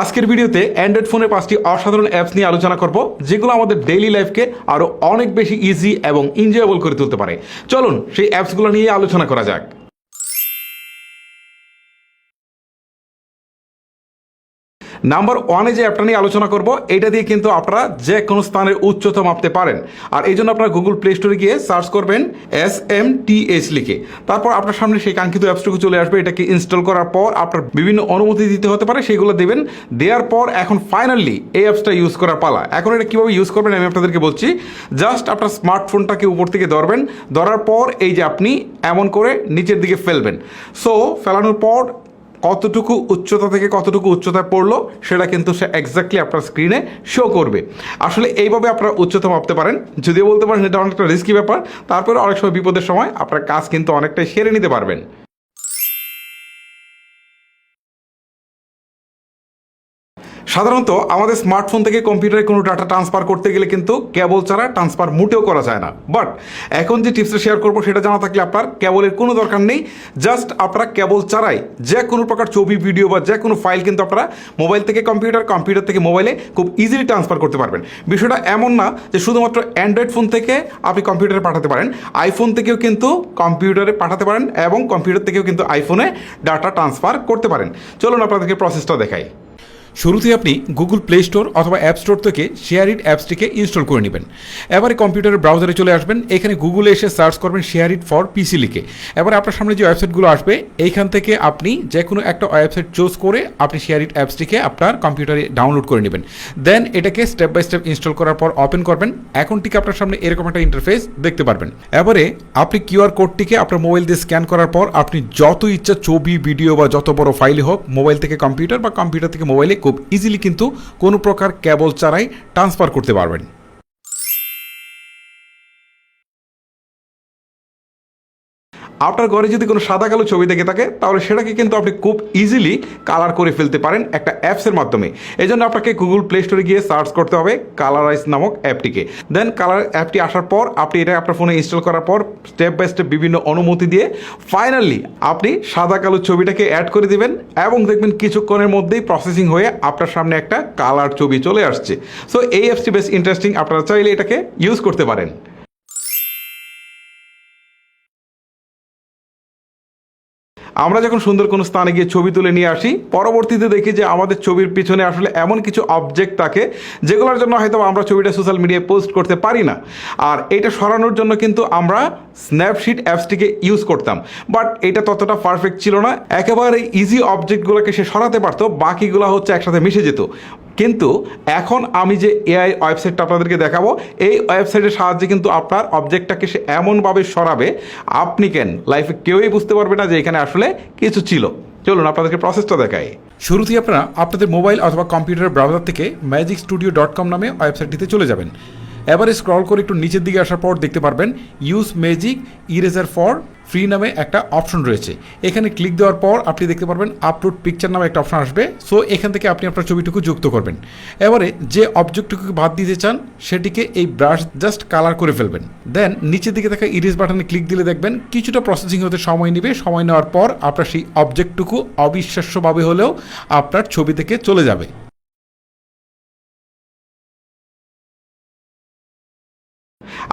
আজকের ভিডিওতে অ্যান্ড্রয়েড ফোনের 5টি অসাধারণ অ্যাপস নিয়ে আলোচনা করব, যেগুলো আমাদের ডেইলি লাইফকে আরও অনেক বেশি ইজি এবং এনজয়েবল করে তুলতে পারে। চলুন সেই অ্যাপসগুলো নিয়ে আলোচনা করা যাক। নাম্বার ওয়ানে যে অ্যাপটা নিয়ে আলোচনা করব, এটা দিয়ে কিন্তু আপনারা যে কোনো স্থানের উচ্চতা মাপতে পারেন। আর এই জন্য আপনারা গুগল প্লে স্টোরে গিয়ে সার্চ করবেন SMTH লিখে, তারপর আপনার সামনে সেই কাঙ্ক্ষিত অ্যাপসটুকু চলে আসবে। এটাকে ইনস্টল করার পর আপনার বিভিন্ন অনুমতি দিতে হতে পারে, সেগুলো দেবেন। দেওয়ার পর এখন ফাইনালি এই অ্যাপসটা ইউজ করার পালা। এখন এটা কীভাবে ইউজ করবেন আমি আপনাদেরকে বলছি। জাস্ট আপনার স্মার্টফোনটাকে উপর থেকে ধরবেন, ধরার পর এই যে আপনি এমন করে নিচের দিকে ফেলবেন। সো ফেলানোর পর কতটুকু উচ্চতা থেকে কতটুকু উচ্চতায় পড়লো সেটা কিন্তু সে এক্স্যাক্টলি আপনার স্ক্রিনে শো করবে। আসলে এইভাবে আপনারা উচ্চতা মাপতে পারেন। যদিও বলতে পারেন এটা অনেকটা রিস্কি ব্যাপার, তারপরে অনেক সময় বিপদের সময় আপনার কাজ কিন্তু অনেকটাই সেরে নিতে পারবেন। সাধারণত আমাদের স্মার্টফোন থেকে কম্পিউটারে কোনো ডাটা ট্রান্সফার করতে গেলে কিন্তু কেবল ছাড়া ট্রান্সফার মোটেও করা যায় না। বাট এখন যে টিপসটা শেয়ার করবো সেটা জানা থাকলে আপনার কেবলের কোনো দরকার নেই। জাস্ট আপনারা কেবল ছাড়াই যে কোনো প্রকার ছবি, ভিডিও বা যে কোনো ফাইল কিন্তু আপনারা মোবাইল থেকে কম্পিউটার, কম্পিউটার থেকে মোবাইলে খুব ইজিলি ট্রান্সফার করতে পারবেন। বিষয়টা এমন না যে শুধুমাত্র অ্যান্ড্রয়েড ফোন থেকে আপনি কম্পিউটারে পাঠাতে পারেন, আইফোন থেকেও কিন্তু কম্পিউটারে পাঠাতে পারেন এবং কম্পিউটার থেকেও কিন্তু আইফোনে ডাটা ট্রান্সফার করতে পারেন। চলুন আপনাদেরকে প্রসেসটা দেখাই। শুরুতে আপনি গুগল প্লে স্টোর অথবা অ্যাপ স্টোর থেকে শেয়ার ইট অ্যাপসটিকে ইনস্টল করে নেবেন। এবারে কম্পিউটারের ব্রাউজারে চলে আসবেন, এখানে গুগলে এসে সার্চ করবেন শেয়ার ইট ফর পিসি লিখে। এবারে আপনার সামনে যে ওয়েবসাইটগুলো আসবে এইখান থেকে আপনি যে কোনো একটা ওয়েবসাইট চুজ করে আপনি শেয়ার ইট অ্যাপসটিকে আপনার কম্পিউটারে ডাউনলোড করে নেবেন। দেন এটাকে স্টেপ বাই স্টেপ ইনস্টল করার পর ওপেন করবেন। এখন ঠিক আপনার সামনে এরকম একটা ইন্টারফেস দেখতে পারবেন। এবারে আপনি কিউআর কোডটিকে আপনার মোবাইল দিয়ে স্ক্যান করার পর আপনি যত ইচ্ছা ছবি, ভিডিও বা যত বড় ফাইল হোক মোবাইল থেকে কম্পিউটার বা কম্পিউটার থেকে মোবাইলে খুব ইজিলি কিন্তু কোনো প্রকার কেবল ছাড়াই ট্রান্সফার করতে পারবেন। আপনার ঘরে যদি কোনো সাদা কালো ছবি দেখে থাকে তাহলে সেটাকে কিন্তু আপনি খুব ইজিলি কালার করে ফেলতে পারেন একটা অ্যাপসের মাধ্যমে। এই জন্য আপনাকে গুগল প্লে স্টোরে গিয়ে সার্চ করতে হবে কালারাইজ নামক অ্যাপটিকে। দেন কালার অ্যাপটি আসার পর আপনি এটা আপনার ফোনে ইনস্টল করার পর স্টেপ বাই স্টেপ বিভিন্ন অনুমতি দিয়ে ফাইনালি আপনি সাদা কালো ছবিটাকে অ্যাড করে দিবেন এবং দেখবেন কিছুক্ষণের মধ্যেই প্রসেসিং হয়ে আপনার সামনে একটা কালার ছবি চলে আসছে। সো এই অ্যাপসটি বেশ ইন্টারেস্টিং, আপনারা চাইলে এটাকে ইউজ করতে পারেন। আমরা যখন সুন্দর কোনো স্থানে গিয়ে ছবি তুলে নিয়ে আসি, পরবর্তীতে দেখি যে আমাদের ছবির পিছনে আসলে এমন কিছু অবজেক্ট থাকে যেগুলোর জন্য হয়তো আমরা ছবিটা সোশ্যাল মিডিয়ায় পোস্ট করতে পারি না। আর এটা সরানোর জন্য কিন্তু আমরা স্ন্যাপশিট অ্যাপসটিকে ইউজ করতাম, বাট এটা ততটা পারফেক্ট ছিল না। একেবারে ইজি অবজেক্টগুলোকে সে সরাতে পারতো, বাকিগুলো হচ্ছে একসাথে মিশে যেত। কিন্তু এখন আমি যে এআই ওয়েবসাইটটা আপনাদেরকে দেখাবো, এই ওয়েবসাইটের সাহায্যে কিন্তু আপনার অবজেক্টটাকে সে এমনভাবে সরাবে আপনি লাইফে কেউই বুঝতে পারবে না যে এখানে আসলে কিছু ছিল। চলুন আপনাদেরকে প্রসেসটা দেখাই। শুরুতেই আপনারা আপনাদের মোবাইল অথবা কম্পিউটারের ব্রাউজার থেকে magicstudio.com নামে ওয়েবসাইটটিতে চলে যাবেন। এবারে স্ক্রল করে একটু নিচের দিকে আসার পর দেখতে পারবেন use magic eraser for free নামে একটা অপশন রয়েছে। এখানে ক্লিক দেওয়ার পর আপনি দেখতে পারবেন আপলোড পিকচার নামে একটা অপশন আসবে। সো এখান থেকে আপনি আপনার ছবিটুকু যুক্ত করবেন। এবারে যে অবজেক্টটুকু বাদ দিতে চান সেটিকে এই ব্রাশ জাস্ট কালার করে ফেলবেন। দেন নিচের দিকে থাকা ইরেজ বাটনে ক্লিক দিলে দেখবেন কিছুটা প্রসেসিং হতে সময় নেবে। সময় নেওয়ার পর আপনার সেই অবজেক্টটুকু অবিশ্বাস্যভাবে হলেও আপনার ছবি থেকে চলে যাবে।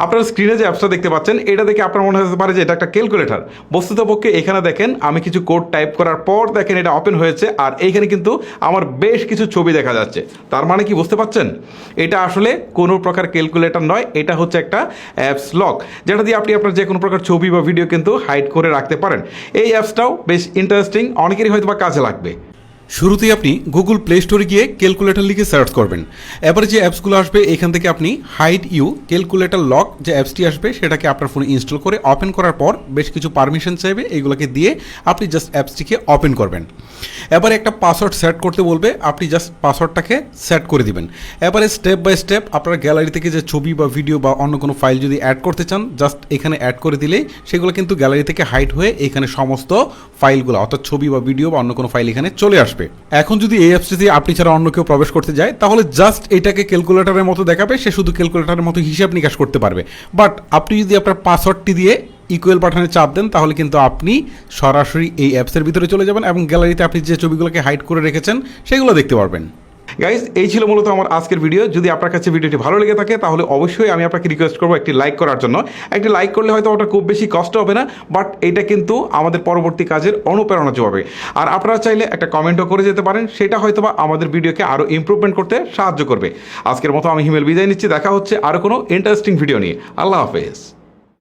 আপনার স্ক্রিনে যে অ্যাপসটা দেখতে পাচ্ছেন এটা দেখে আপনার মনে হতে পারে যে এটা একটা ক্যালকুলেটর। বস্তুতপক্ষে এখানে দেখেন আমি কিছু কোড টাইপ করার পর দেখেন এটা ওপেন হয়েছে, আর এইখানে কিন্তু আমার বেশ কিছু ছবি দেখা যাচ্ছে। তার মানে কি বুঝতে পারছেন? এটা আসলে কোনো প্রকার ক্যালকুলেটর নয়, এটা হচ্ছে একটা অ্যাপস লক, যেটা দিয়ে আপনি আপনার যে কোনো প্রকার ছবি বা ভিডিও কিন্তু হাইড করে রাখতে পারেন। এই অ্যাপসটাও বেশ ইন্টারেস্টিং, অনেকেরই হয়তো বা কাজে লাগবে। শুরুতেই আপনি গুগল প্লে স্টোরে গিয়ে ক্যালকুলেটর লিখে সার্চ করবেন। এবারে যে অ্যাপসগুলো আসবে এখান থেকে আপনি হাইড ইউ ক্যালকুলেটর লক যে অ্যাপসটি আসবে সেটাকে আপনার ফোনে ইনস্টল করে ওপেন করার পর বেশ কিছু পারমিশন চাইবে, এইগুলোকে দিয়ে আপনি জাস্ট অ্যাপসটিকে ওপেন করবেন। এবারে একটা পাসওয়ার্ড সেট করতে বলবে, আপনি জাস্ট পাসওয়ার্ডটাকে সেট করে দিবেন। এবারে স্টেপ বাই স্টেপ আপনার গ্যালারি থেকে যে ছবি বা ভিডিও বা অন্য কোনো ফাইল যদি অ্যাড করতে চান জাস্ট এখানে অ্যাড করে দিলেই সেগুলো কিন্তু গ্যালারি থেকে হাইড হয়ে এখানে সমস্ত ফাইলগুলো অর্থাৎ ছবি বা ভিডিও বা অন্য কোনো ফাইল এখানে চলে আসবে। এখন যদি এই অ্যাপসটিতে আপনি ছাড়া অন্য কেউ প্রবেশ করতে যায় তাহলে জাস্ট এটাকে ক্যালকুলেটরের মতো দেখাবে, সে শুধু ক্যালকুলেটরের মতো হিসাব নিকাশ করতে পারবে। বাট আপনি যদি আপনার পাসওয়ার্ডটি দিয়ে ইকুয়াল বাটনে চাপ দেন তাহলে কিন্তু আপনি সরাসরি এই অ্যাপসের ভিতরে চলে যাবেন এবং গ্যালারিতে আপনি যে ছবিগুলোকে হাইড করে রেখেছেন সেগুলো দেখতে পারবেন। গাইজ, এই ছিল মূলত আমার আজকের ভিডিও। যদি আপনার কাছে ভিডিওটি ভালো লেগে থাকে তাহলে অবশ্যই আমি আপনাকে রিকোয়েস্ট করবো একটি লাইক করার জন্য। একটি লাইক করলে হয়তো ওটা খুব বেশি কষ্ট হবে না, বাট এটা কিন্তু আমাদের পরবর্তী কাজের অনুপ্রেরণা যোগাবে। আর আপনারা চাইলে একটা কমেন্টও করে যেতে পারেন, সেটা হয়তো বা আমাদের ভিডিওকে আরও ইমপ্রুভমেন্ট করতে সাহায্য করবে। আজকের মতো আমি হিমেল বিদায় নিচ্ছি, দেখা হচ্ছে আরও কোনো ইন্টারেস্টিং ভিডিও নিয়ে। আল্লাহ হাফেজ।